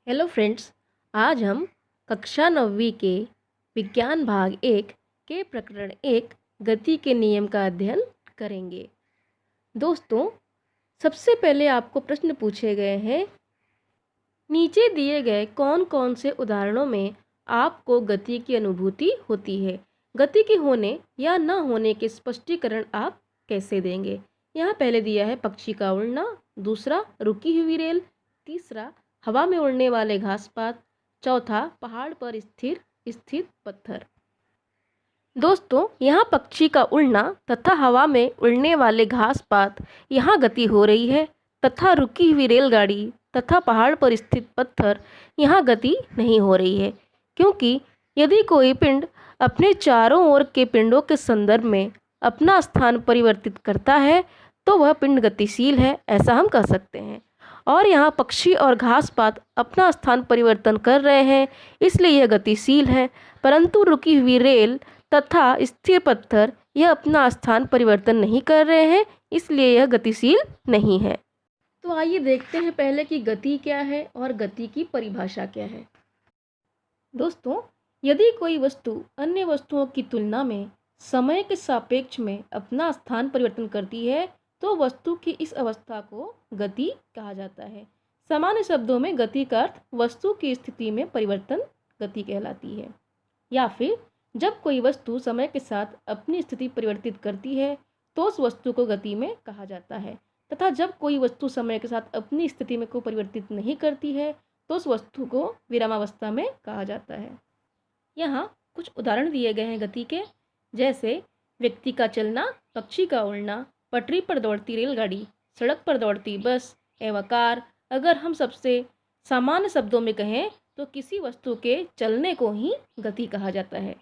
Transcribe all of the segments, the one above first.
Hello friends, आज हम कक्षा 9वीं के विज्ञान भाग 1 के प्रकरण 1 गति के नियम का अध्ययन करेंगे। दोस्तों, सबसे पहले आपको प्रश्न पूछे गए हैं, नीचे दिए गए कौन कौन से उदाहरणों में आपको गति की अनुभूति होती है? गति के होने या न होने के स्पष्टीकरण आप कैसे देंगे? यहाँ पहले दिया है पक्षी का उड़ना, दूसरा रुकी हुई रेल, तीसरा हवा में उड़ने वाले घास पात, चौथा पहाड़ पर स्थित पत्थर। दोस्तों, यहाँ पक्षी का उड़ना तथा हवा में उड़ने वाले घास पात यहाँ गति हो रही है तथा रुकी हुई रेलगाड़ी तथा पहाड़ पर स्थित पत्थर यहाँ गति नहीं हो रही है, क्योंकि यदि कोई पिंड अपने चारों ओर के पिंडों के संदर्भ में अपना स्थान परिवर्तित करता है तो वह पिंड गतिशील है, ऐसा हम कह सकते हैं। और यहाँ पक्षी और घास पात अपना स्थान परिवर्तन कर रहे हैं, इसलिए यह गतिशील है, परंतु रुकी हुई रेल तथा स्थिर पत्थर यह अपना स्थान परिवर्तन नहीं कर रहे हैं, इसलिए यह गतिशील नहीं है। तो आइए देखते हैं पहले कि गति क्या है और गति की परिभाषा क्या है। दोस्तों, यदि कोई वस्तु अन्य वस्तुओं की तुलना में समय के सापेक्ष में अपना स्थान परिवर्तन करती है तो वस्तु की इस अवस्था को गति कहा जाता है। सामान्य शब्दों में गति का अर्थ वस्तु की स्थिति में परिवर्तन गति कहलाती है। या फिर जब कोई वस्तु समय के साथ अपनी स्थिति परिवर्तित करती है तो उस वस्तु को गति में कहा जाता है, तथा जब कोई वस्तु समय के साथ अपनी स्थिति में को परिवर्तित नहीं करती है तो उस वस्तु को विरामावस्था में कहा जाता है। यहाँ कुछ उदाहरण दिए गए हैं गति के, जैसे व्यक्ति का चलना, पक्षी का उड़ना, पटरी पर दौड़ती रेलगाड़ी, सड़क पर दौड़ती बस एवं कार। अगर हम सबसे सामान्य शब्दों में कहें तो किसी वस्तु के चलने को ही गति कहा जाता है।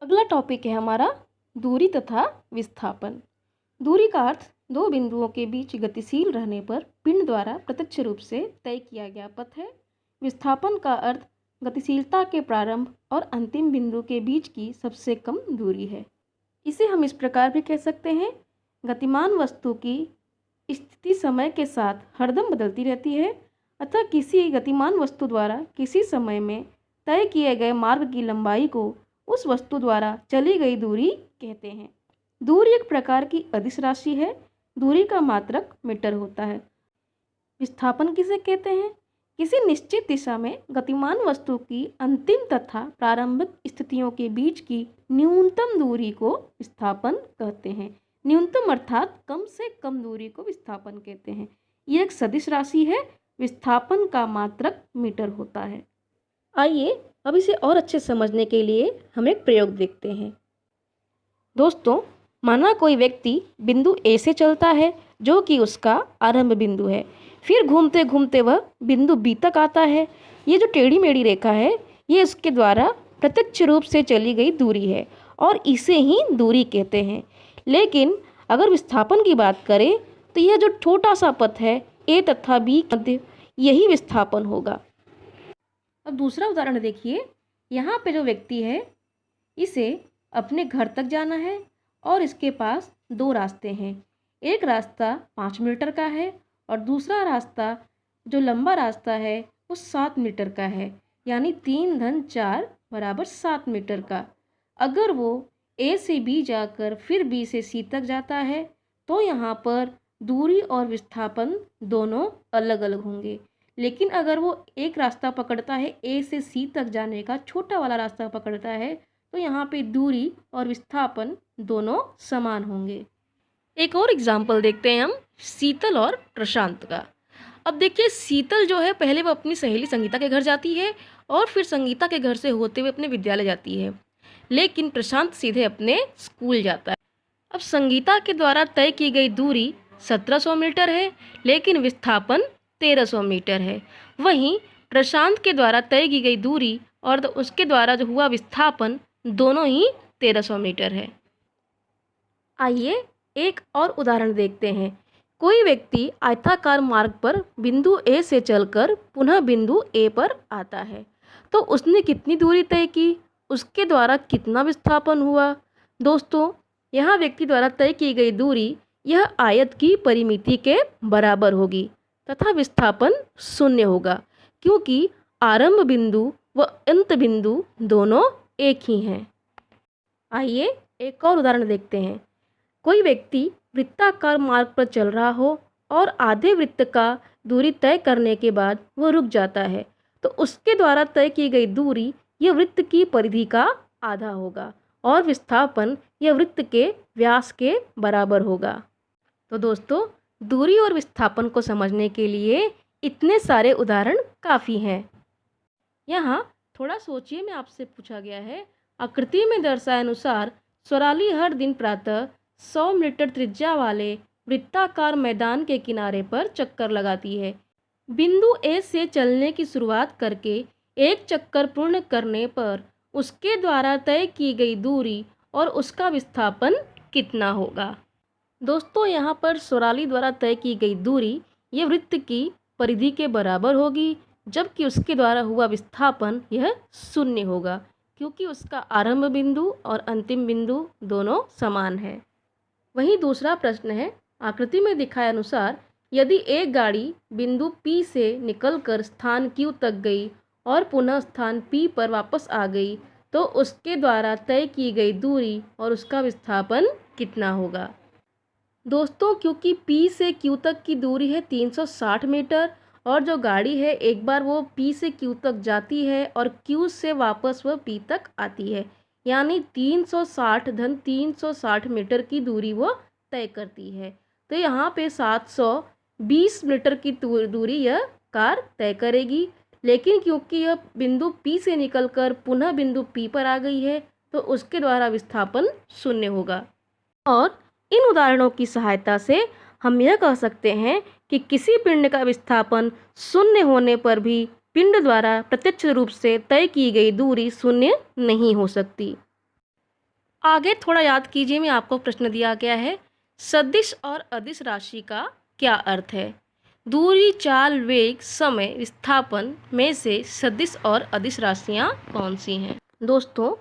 अगला टॉपिक है हमारा दूरी तथा विस्थापन। दूरी का अर्थ दो बिंदुओं के बीच गतिशील रहने पर पिंड द्वारा प्रत्यक्ष रूप से तय किया गया पथ है। विस्थापन का अर्थ गतिशीलता के प्रारंभ और अंतिम बिंदु के बीच की सबसे कम दूरी है। इसे हम इस प्रकार भी कह सकते हैं, गतिमान वस्तु की स्थिति समय के साथ हरदम बदलती रहती है, अतः किसी गतिमान वस्तु द्वारा किसी समय में तय किए गए मार्ग की लंबाई को उस वस्तु द्वारा चली गई दूरी कहते हैं। दूरी एक प्रकार की अदिश राशि है। दूरी का मात्रक मीटर होता है। विस्थापन किसे कहते हैं? किसी निश्चित दिशा में गतिमान वस्तु की अंतिम तथा प्रारंभिक स्थितियों के बीच की न्यूनतम दूरी को विस्थापन कहते हैं। न्यूनतम अर्थात कम से कम दूरी को विस्थापन कहते हैं। यह एक सदिश राशि है। विस्थापन का मात्रक मीटर होता है। आइए अब इसे और अच्छे समझने के लिए हम एक प्रयोग देखते हैं। दोस्तों, माना कोई व्यक्ति बिंदु ए से चलता है जो कि उसका आरंभ बिंदु है, फिर घूमते घूमते वह बिंदु बी तक आता है। ये जो टेढ़ी मेढ़ी रेखा है ये इसके द्वारा प्रत्यक्ष रूप से चली गई दूरी है और इसे ही दूरी कहते हैं। लेकिन अगर विस्थापन की बात करें तो यह जो छोटा सा पथ है ए तथा बी के मध्य, यही विस्थापन होगा। अब दूसरा उदाहरण देखिए। यहाँ पे जो व्यक्ति है इसे अपने घर तक जाना है और इसके पास दो रास्ते हैं। एक रास्ता 5 मीटर का है और दूसरा रास्ता जो लंबा रास्ता है वो 7 मीटर का है, यानी 3-4 बराबर 7 मीटर का। अगर वो ए से बी जाकर फिर बी से सी तक जाता है तो यहाँ पर दूरी और विस्थापन दोनों अलग अलग होंगे। लेकिन अगर वो एक रास्ता पकड़ता है ए से सी तक जाने का, छोटा वाला रास्ता पकड़ता है, तो यहाँ पे दूरी और विस्थापन दोनों समान होंगे। एक और एग्जाम्पल देखते हैं हम शीतल और प्रशांत का। अब देखिए, शीतल जो है पहले वो अपनी सहेली संगीता के घर जाती है और फिर संगीता के घर से होते हुए अपने विद्यालय जाती है, लेकिन प्रशांत सीधे अपने स्कूल जाता है। अब संगीता के द्वारा तय की गई दूरी 1700 मीटर है, लेकिन विस्थापन 1300 मीटर है। वहीं प्रशांत के द्वारा तय की गई दूरी और उसके द्वारा जो हुआ विस्थापन दोनों ही 1300 मीटर है। आइए एक और उदाहरण देखते हैं। कोई व्यक्ति आयताकार मार्ग पर बिंदु ए से चलकर पुनः बिंदु ए पर आता है, तो उसने कितनी दूरी तय की, उसके द्वारा कितना विस्थापन हुआ? दोस्तों, यहाँ व्यक्ति द्वारा तय की गई दूरी यह आयत की परिमिति के बराबर होगी तथा विस्थापन 0 होगा, क्योंकि आरंभ बिंदु व अंत बिंदु दोनों एक ही हैं। आइए एक और उदाहरण देखते हैं। कोई व्यक्ति वृत्ताकार मार्ग पर चल रहा हो और आधे वृत्त का दूरी तय करने के बाद वह रुक जाता है, तो उसके द्वारा तय की गई दूरी यह वृत्त की परिधि का आधा होगा और विस्थापन यह वृत्त के व्यास के बराबर होगा। तो दोस्तों, दूरी और विस्थापन को समझने के लिए इतने सारे उदाहरण काफ़ी हैं। यहाँ थोड़ा सोचिए, में आपसे पूछा गया है, आकृति में दर्शाए अनुसार स्वराली हर दिन प्रातः 100 मीटर त्रिज्या वाले वृत्ताकार मैदान के किनारे पर चक्कर लगाती है। बिंदु ए से चलने की शुरुआत करके एक चक्कर पूर्ण करने पर उसके द्वारा तय की गई दूरी और उसका विस्थापन कितना होगा। दोस्तों, यहाँ पर स्वराली द्वारा तय की गई दूरी यह वृत्त की परिधि के बराबर होगी, जबकि उसके द्वारा हुआ विस्थापन यह 0 होगा, क्योंकि उसका आरंभ बिंदु और अंतिम बिंदु दोनों समान है। वहीं दूसरा प्रश्न है, आकृति में दिखाए अनुसार यदि एक गाड़ी बिंदु P से निकलकर स्थान Q तक गई और पुनः स्थान P पर वापस आ गई, तो उसके द्वारा तय की गई दूरी और उसका विस्थापन कितना होगा। दोस्तों, क्योंकि P से Q तक की दूरी है 360 मीटर और जो गाड़ी है एक बार वो P से Q तक जाती है और Q से वापस वह P तक आती है, यानी 360 धन 360 मीटर की दूरी वो तय करती है। तो यहाँ पे 720 मीटर की दूरी यह कार तय करेगी, लेकिन क्योंकि यह बिंदु P से निकलकर पुनः बिंदु P पर आ गई है, तो उसके द्वारा विस्थापन 0 होगा। और इन उदाहरणों की सहायता से हम यह कह सकते हैं कि किसी पिंड का विस्थापन 0 होने पर भी पिंड द्वारा प्रत्यक्ष रूप से तय की गई दूरी 0 नहीं हो सकती। आगे थोड़ा याद कीजिए, में आपको प्रश्न दिया गया है, सदिश और अदिश राशि का क्या अर्थ है। दूरी, चाल, वेग, समय, विस्थापन में से सदिश और अदिश राशियाँ कौन सी हैं। दोस्तों,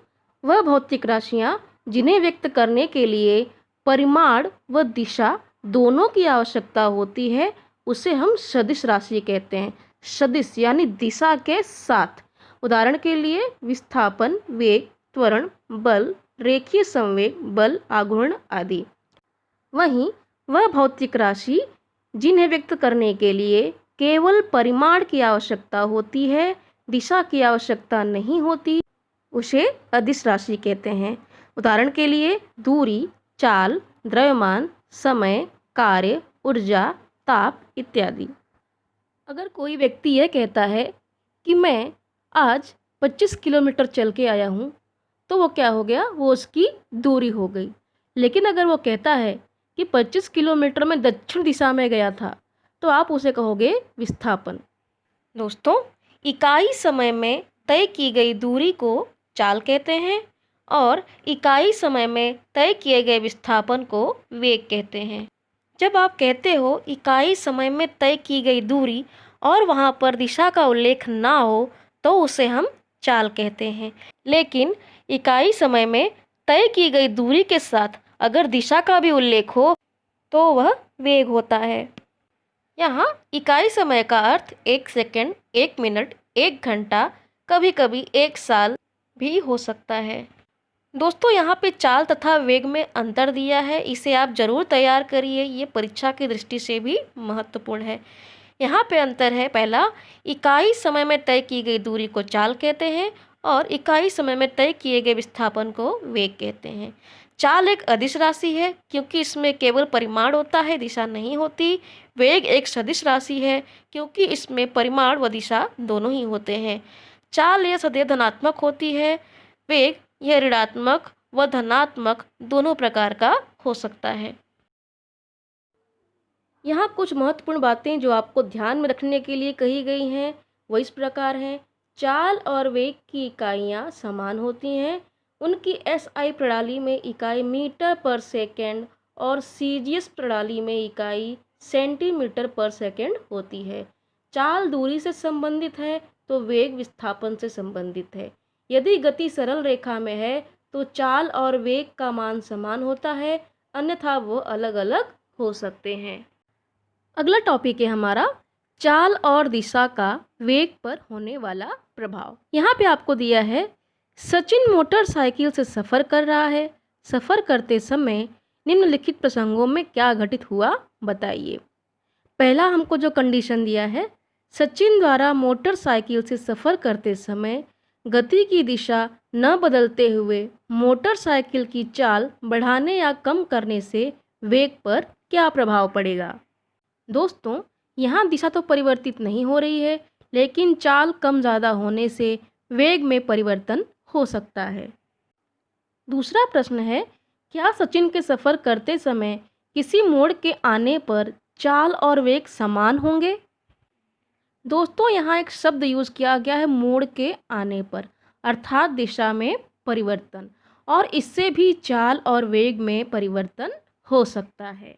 वह भौतिक राशियाँ जिन्हें व्यक्त करने के लिए परिमाण व दिशा दोनों की आवश्यकता होती है, उसे हम सदिश राशि कहते हैं। सदिश यानी दिशा के साथ। उदाहरण के लिए विस्थापन, वेग, त्वरण, बल, रेखीय संवेग, बल, आघूर्ण आदि। वहीं वह भौतिक राशि जिन्हें व्यक्त करने के लिए केवल परिमाण की आवश्यकता होती है, दिशा की आवश्यकता नहीं होती, उसे अदिश राशि कहते हैं। उदाहरण के लिए दूरी, चाल, द्रव्यमान, समय, कार्य, ऊर्जा, ताप इत्यादि। अगर कोई व्यक्ति यह कहता है कि मैं आज 25 किलोमीटर चल के आया हूँ, तो वो क्या हो गया, वो उसकी दूरी हो गई। लेकिन अगर वो कहता है कि 25 किलोमीटर में दक्षिण दिशा में गया था, तो आप उसे कहोगे विस्थापन। दोस्तों, इकाई समय में तय की गई दूरी को चाल कहते हैं और इकाई समय में तय किए गए विस्थापन को वेग कहते हैं। जब आप कहते हो इकाई समय में तय की गई दूरी और वहाँ पर दिशा का उल्लेख ना हो, तो उसे हम चाल कहते हैं। लेकिन इकाई समय में तय की गई दूरी के साथ अगर दिशा का भी उल्लेख हो, तो वह वेग होता है। यहाँ इकाई समय का अर्थ 1 सेकंड, 1 मिनट, 1 घंटा, कभी कभी 1 साल भी हो सकता है। दोस्तों, यहाँ पे चाल तथा वेग में अंतर दिया है, इसे आप जरूर तैयार करिए, ये परीक्षा की दृष्टि से भी महत्वपूर्ण है। यहाँ पे अंतर है, पहला, इकाई समय में तय की गई दूरी को चाल कहते हैं और इकाई समय में तय किए गए विस्थापन को वेग कहते हैं। चाल एक अदिश राशि है क्योंकि इसमें केवल परिमाण होता है, दिशा नहीं होती। वेग एक सदिश राशि है क्योंकि इसमें परिमाण व दिशा दोनों ही होते हैं। चाल यह सदैव धनात्मक होती है, वेग यह ऋणात्मक व धनात्मक दोनों प्रकार का हो सकता है। यहाँ कुछ महत्वपूर्ण बातें जो आपको ध्यान में रखने के लिए कही गई हैं, वो इस प्रकार हैं। चाल और वेग की इकाइयाँ समान होती हैं। उनकी एसआई प्रणाली में इकाई मीटर पर सेकंड और सीजीएस प्रणाली में इकाई सेंटीमीटर पर सेकंड होती है। चाल दूरी से संबंधित है तो वेग विस्थापन से संबंधित है। यदि गति सरल रेखा में है तो चाल और वेग का मान समान होता है, अन्यथा वो अलग अलग हो सकते हैं। अगला टॉपिक है हमारा चाल और दिशा का वेग पर होने वाला प्रभाव। यहाँ पे आपको दिया है, सचिन मोटरसाइकिल से सफ़र कर रहा है। सफ़र करते समय निम्नलिखित प्रसंगों में क्या घटित हुआ बताइए। पहला हमको जो कंडीशन दिया है, सचिन द्वारा मोटरसाइकिल से सफ़र करते समय गति की दिशा न बदलते हुए मोटरसाइकिल की चाल बढ़ाने या कम करने से वेग पर क्या प्रभाव पड़ेगा। दोस्तों, यहाँ दिशा तो परिवर्तित नहीं हो रही है, लेकिन चाल कम ज़्यादा होने से वेग में परिवर्तन हो सकता है। दूसरा प्रश्न है, क्या सचिन के सफ़र करते समय किसी मोड़ के आने पर चाल और वेग समान होंगे। दोस्तों, यहाँ एक शब्द यूज़ किया गया है, मोड़ के आने पर, अर्थात दिशा में परिवर्तन, और इससे भी चाल और वेग में परिवर्तन हो सकता है।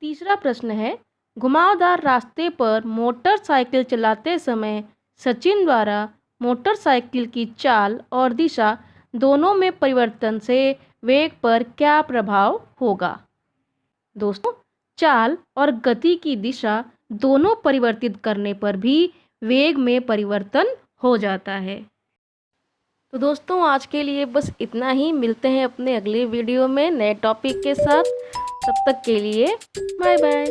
तीसरा प्रश्न है, घुमावदार रास्ते पर मोटरसाइकिल चलाते समय सचिन द्वारा मोटरसाइकिल की चाल और दिशा दोनों में परिवर्तन से वेग पर क्या प्रभाव होगा। दोस्तों, चाल और गति की दिशा दोनों परिवर्तित करने पर भी वेग में परिवर्तन हो जाता है। तो दोस्तों, आज के लिए बस इतना ही। मिलते हैं अपने अगले वीडियो में नए टॉपिक के साथ। तब तक के लिए बाय बाय।